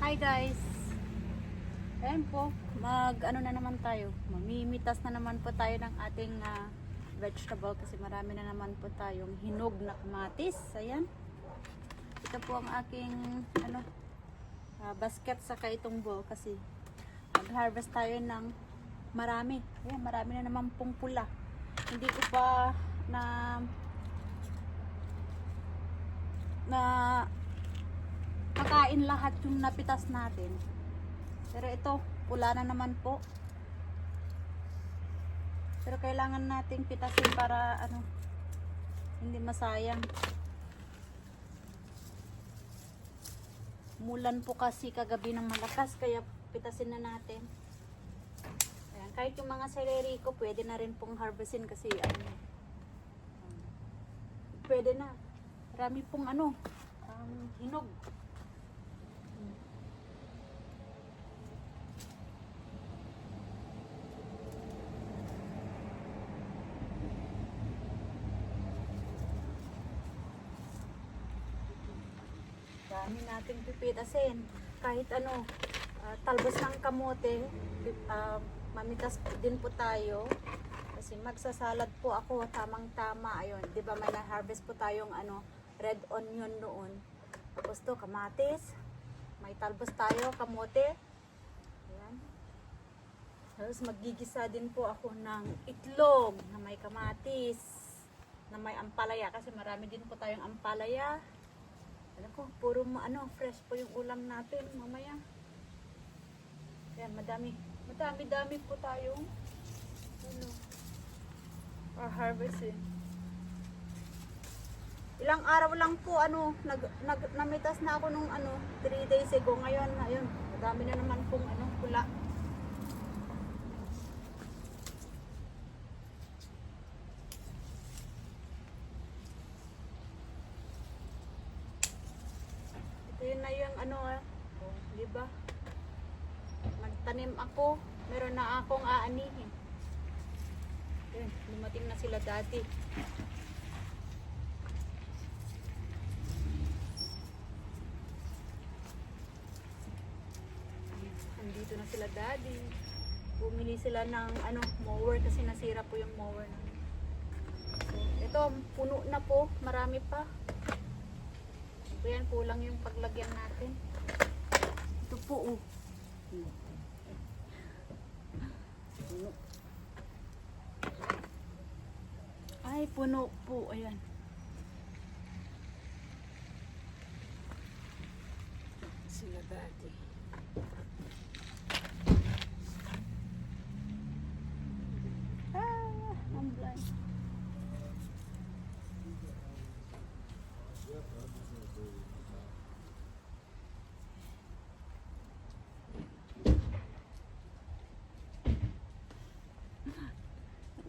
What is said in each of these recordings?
Hi guys! Ayan po, ano na naman tayo, mamimitas na naman po tayo ng ating vegetable kasi marami na naman po tayong hinog na kamatis. Ayan. Ito po ang aking basket saka itong bowl kasi mag-harvest tayo ng marami. Ayan, marami na naman pong pula. Hindi ko pa na makain lahat yung napitas natin. Pero ito, pula na naman po. Pero kailangan nating pitasin para hindi masayang. Mulan po kasi kagabi ng malakas kaya pitasin na natin. Ayan, kahit yung mga celery ko pwede na rin pong harvestin kasi pwede na. Marami pong hinog. Dami nating pipitasin. Kahit talbos ng kamote, mamitas din po tayo. Kasi magsasalad po ako, tamang-tama. Ayun, 'di ba may na-harvest po tayong red onion noon. Tapos to kamatis. May talbos tayo, kamote. Ayan. Tapos magigisa din po ako ng itlog na may kamatis, na may ampalaya kasi marami din po tayong ampalaya. Alam ko, puro fresh po yung ulam natin mamaya. Ayan, madami po tayong harvest eh. Ilang araw lang po namitas na ako nung 3 days ago. Ngayon, ayun, madami na naman pong pula. Ito yun na yung diba? Magtanim ako, meron na akong aanihin. Ayun, lumating na sila dati. Andito na sila daddy. Bumili sila ng mower kasi nasira po yung mower namin. So, ito puno na po, marami pa. Ayan, kulang yung paglagyan natin. Ito po puno. Ay, puno po, ayan. Sila daddy. I'm blind.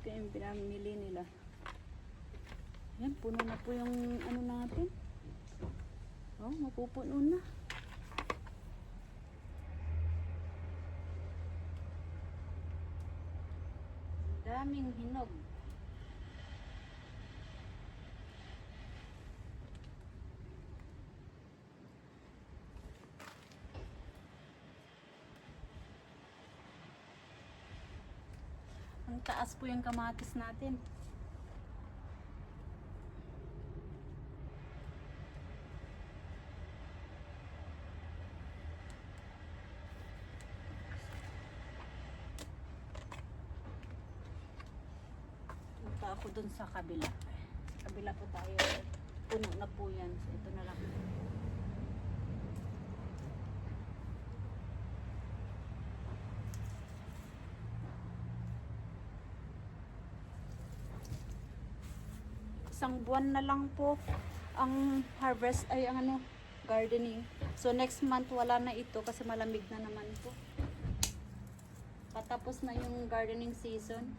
Ito yung pinamili nila. Yan, puno na po yung natin. Oh, mapupuno na. Daming hinog. Ang taas po yung kamatis natin. Punta ako dun sa kabila. Sa kabila po tayo. Puno na po yan. So ito na lang. Isang buwan na lang po ang harvest ay gardening. So next month wala na ito kasi malamig na naman po. Patapos na yung gardening season.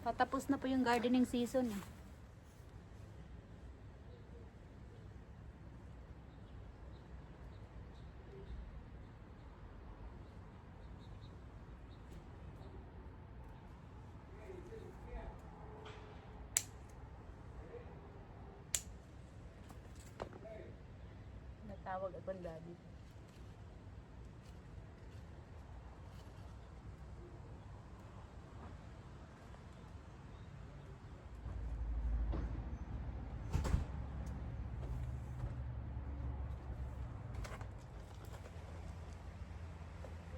Patapos na po yung gardening season. tinawag akong daddy.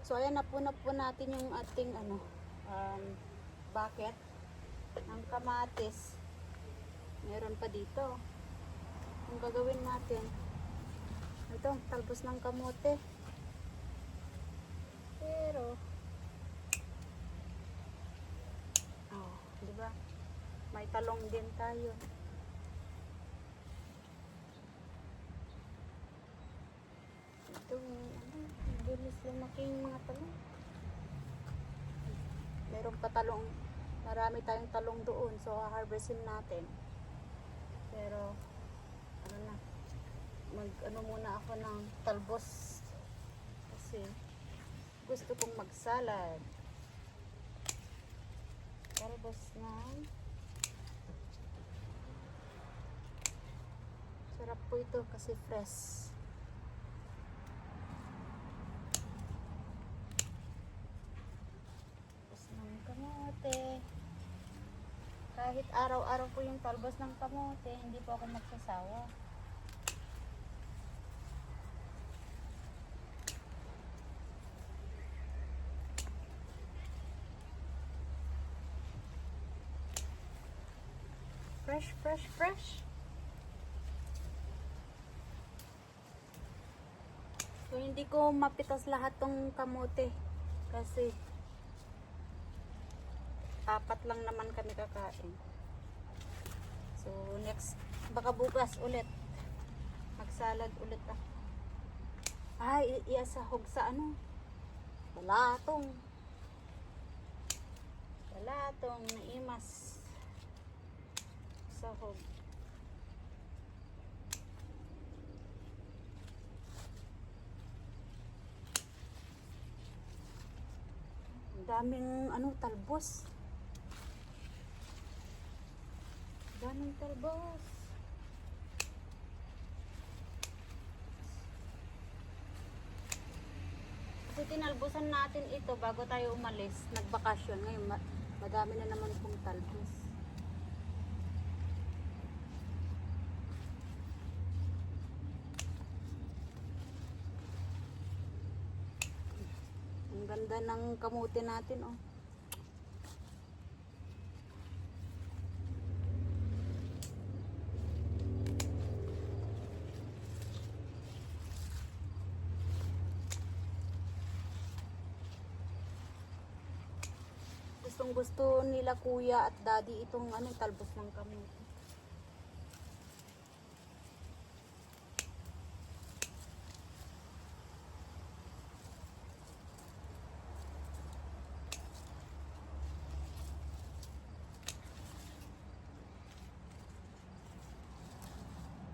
So ayan, napuna po natin yung ating bucket ng kamatis. Meron pa dito. Ang gagawin natin, ito, talbos ng kamote. Pero, di ba? May talong din tayo. Ito, bilis lumaki yung mga talong. Meron pa talong. Marami tayong talong doon. So, harvestin natin. Pero, muna ako ng talbos. Kasi, gusto kong magsalad. Talbos ng sarap po ito kasi fresh. Talbos ng kamote. Kahit araw-araw po yung talbos ng kamote, hindi po ako magsasawa. Fresh, fresh, fresh. So, hindi ko mapitas lahat tong kamote. Kasi, 4 lang naman kami kakain. So, next, baka bukas ulit. Magsalad ulit ako. Ay, iasahog sa balatong. Balatong na imas. Sahog. Ang daming talbos. Daming talbos. Kasi tinalbosan natin ito bago tayo umalis, nagbakasyon. Ngayon madami na naman pong talbos. Ang ganda ng kamote natin, oh. Gustong gusto nila kuya at daddy itong talbos ng kamote.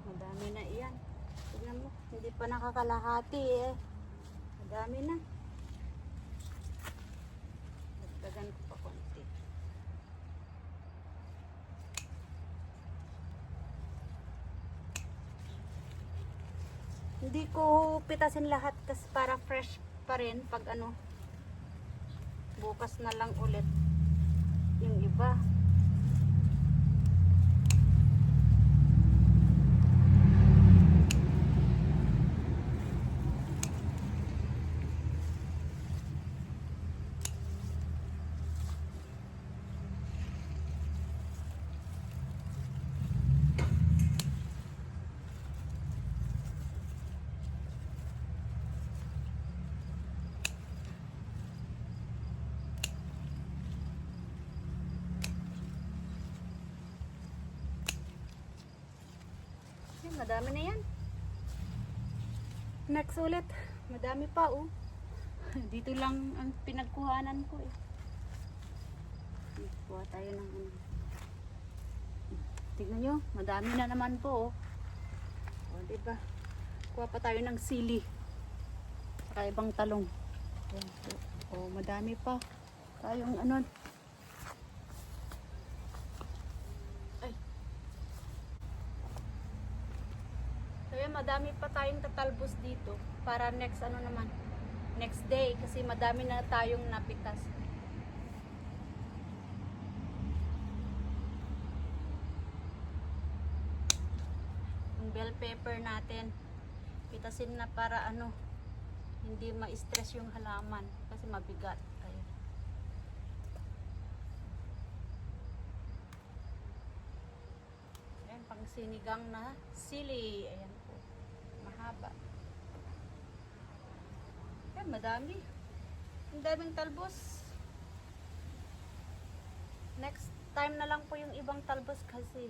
Madami na iyan. Tignan mo, hindi pa nakakalahati eh. Madami na. Dagdagan ko pa konti. Hindi ko pitasin lahat kasi para fresh pa rin pag bukas na lang ulit yung iba. Madami na yan. Next ulit. Madami pa, oh. Dito lang ang pinagkuhanan ko eh. Kuha tayo ng tignan nyo, madami na naman po, oh. O, diba? Kuha pa tayo ng sili. Saka ibang talong. O, madami pa. Tayong Kaya madami pa tayong tatalbos dito para next ano naman, next day kasi madami na tayong napitas. Yung bell pepper natin, pitasin na para ano, hindi ma-stress yung halaman kasi mabigat. Ayan. Ayan, pang sinigang na sili. Ayan po, mahaba. Ayan, madami. Ang daming talbos. Next time na lang po yung ibang talbos kasi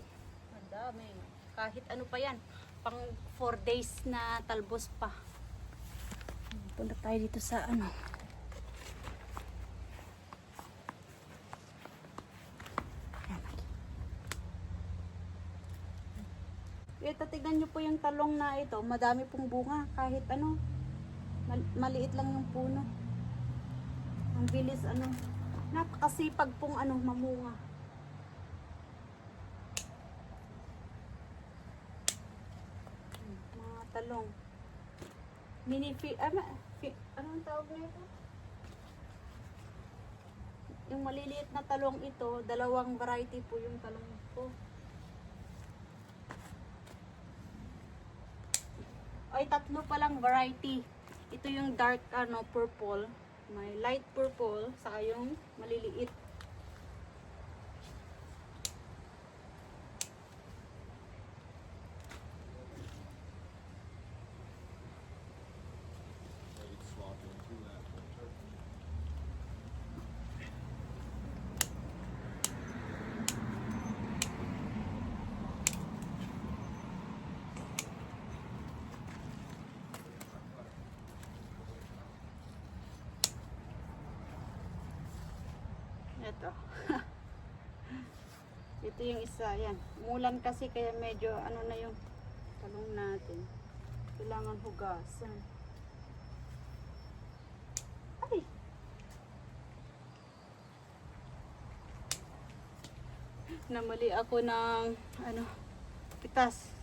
madami. Kahit ano pa yan, pang 4 days na talbos pa. Punta tayo dito sa ano. Ito, tignan nyo po yung talong na ito. Madami pong bunga. Kahit ano, maliit lang yung puno. Ang bilis ano. Napakasipag pong ano, mamunga. Mga talong. Anong tawag na ito? Yung maliliit na talong ito, dalawang variety po yung talong ito. Ay, tatlo palang variety. Ito yung dark ano, purple. May light purple, saka yung maliliit. Ito. Ito yung isa, yan. Umulan kasi kaya medyo ano na yung talong natin. Kailangan hugasan. Ay! Namali ako ng ano, pitas.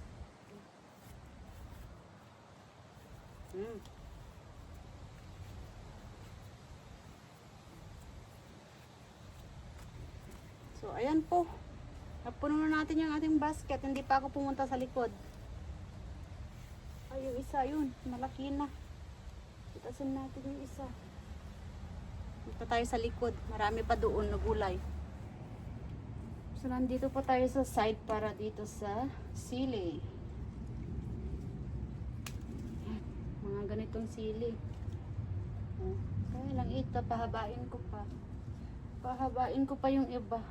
So, ayan po. Napuno na natin yung ating basket. Hindi pa ako pumunta sa likod. Ay, yung isa yun. Malaki na. Itasin natin yung isa. Dito tayo sa likod. Marami pa doon na gulay. So, nandito po tayo sa side para dito sa sili. Mga ganitong sili. Kaya lang ito, pahabain ko pa. Pahabain ko pa yung iba.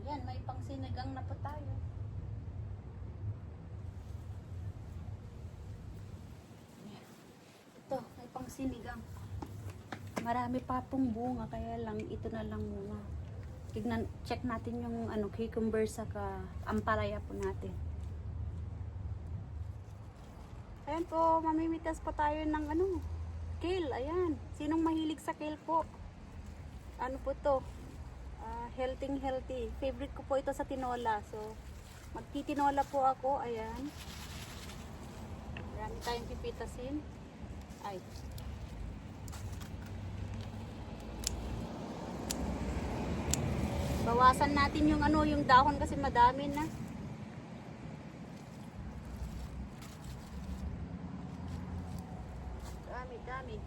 Yan, may pang sinigang na po tayo. Ito, may pang sinigang. Marami pa pong bunga, kaya lang ito na lang muna. Tignan, check natin yung ano, cucumber saka ampalaya po natin. Ayan po, mamimitas pa tayo ng ano, kale. Ayan, sinong mahilig sa kale po? Ano po to? Healthy. Favorite ko po ito sa tinola. So, magtitinola po ako. Ayan. Marami tayong pipitasin. Ay. Bawasan natin yung ano, yung dahon kasi madami na. Dami.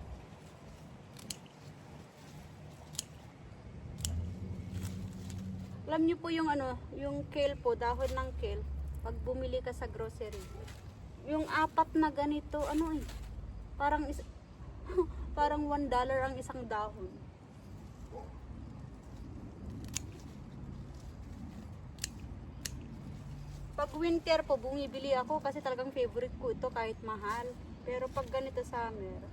Alam niyo po yung ano, yung kale po, dahon ng kale, pag bumili ka sa grocery, yung 4 na ganito, ano eh, parang parang $1 ang isang dahon. Pag winter po, bumibili ako kasi talagang favorite ko ito kahit mahal. Pero pag ganito summer,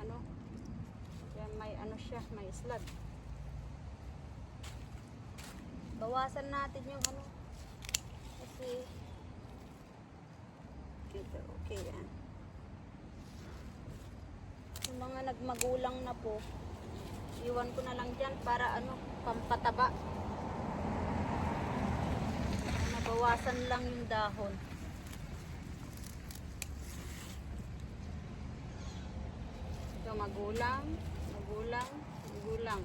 ano, yan, may ano siya, may slug. Bawasan natin yung ano, kasi ito, okay yan. Yung mga nagmagulang na po, iwan ko na lang dyan para ano, pampataba. Nabawasan lang yung dahon. Ito magulang, magulang, magulang.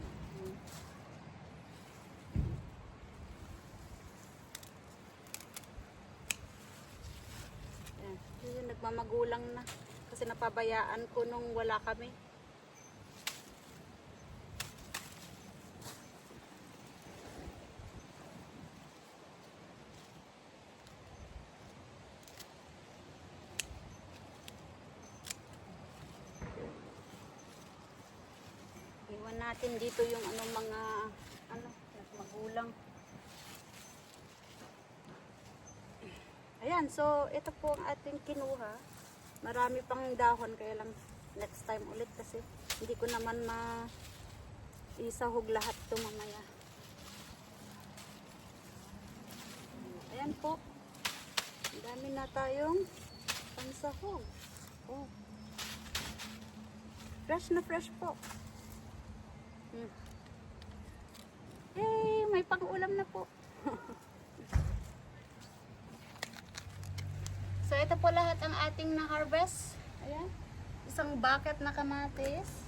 Yan. Yun, nagmamagulang na. Kasi napabayaan ko nung wala kami. Iwan natin dito yung ano mga ano, magulang. Ayan, so ito po ang ating kinuha. Marami pang dahon kaya lang next time ulit kasi hindi ko naman isahog lahat to mamaya. Ayan po. Ang dami na tayong pansahog. Oh. Fresh na fresh po. Hey, may pang-ulam na po. So, ito po lahat ang ating na-harvest. Ayan. Isang bucket na kamatis.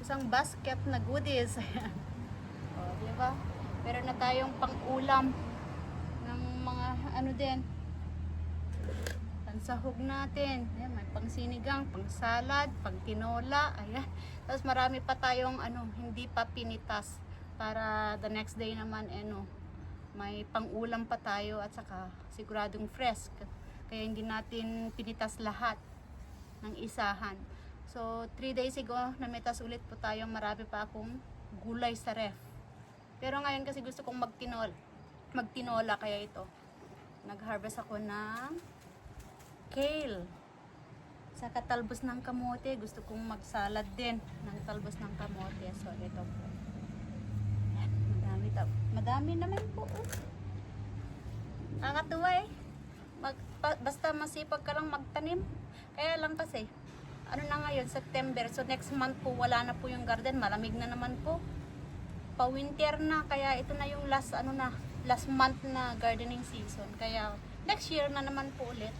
Isang basket na goodies. Ayan. O, diba? Meron na tayong pang-ulam ng mga ano din. Pansahog natin. Ayan, may pang-sinigang, pang-salad, pang-tinola. Ayan. Tapos marami pa tayong ano, hindi pa pinitas. Para the next day naman, ano, may pang-ulam pa tayo at saka siguradong fresh. Kaya hindi natin pinitas lahat ng isahan. So, 3 days ago, namitas ulit po tayo. Marami pa akong gulay sa ref. Pero ngayon kasi gusto kong magtinola, kaya ito. Nag-harvest ako ng kale. Sa talbos ng kamote, gusto kong magsalad din ng talbos ng kamote. So, ito po. Madami naman po. Nakakatuwa eh. Basta masipag ka lang magtanim. Kaya lang kasi, ano na ngayon, September. So next month po, wala na po yung garden. Malamig na naman po. Pa-winter na. Kaya ito na yung last month na gardening season. Kaya next year na naman po ulit.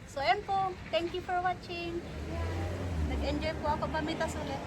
So ayan po. Thank you for watching. Nag-enjoy po ako pamitas ulit.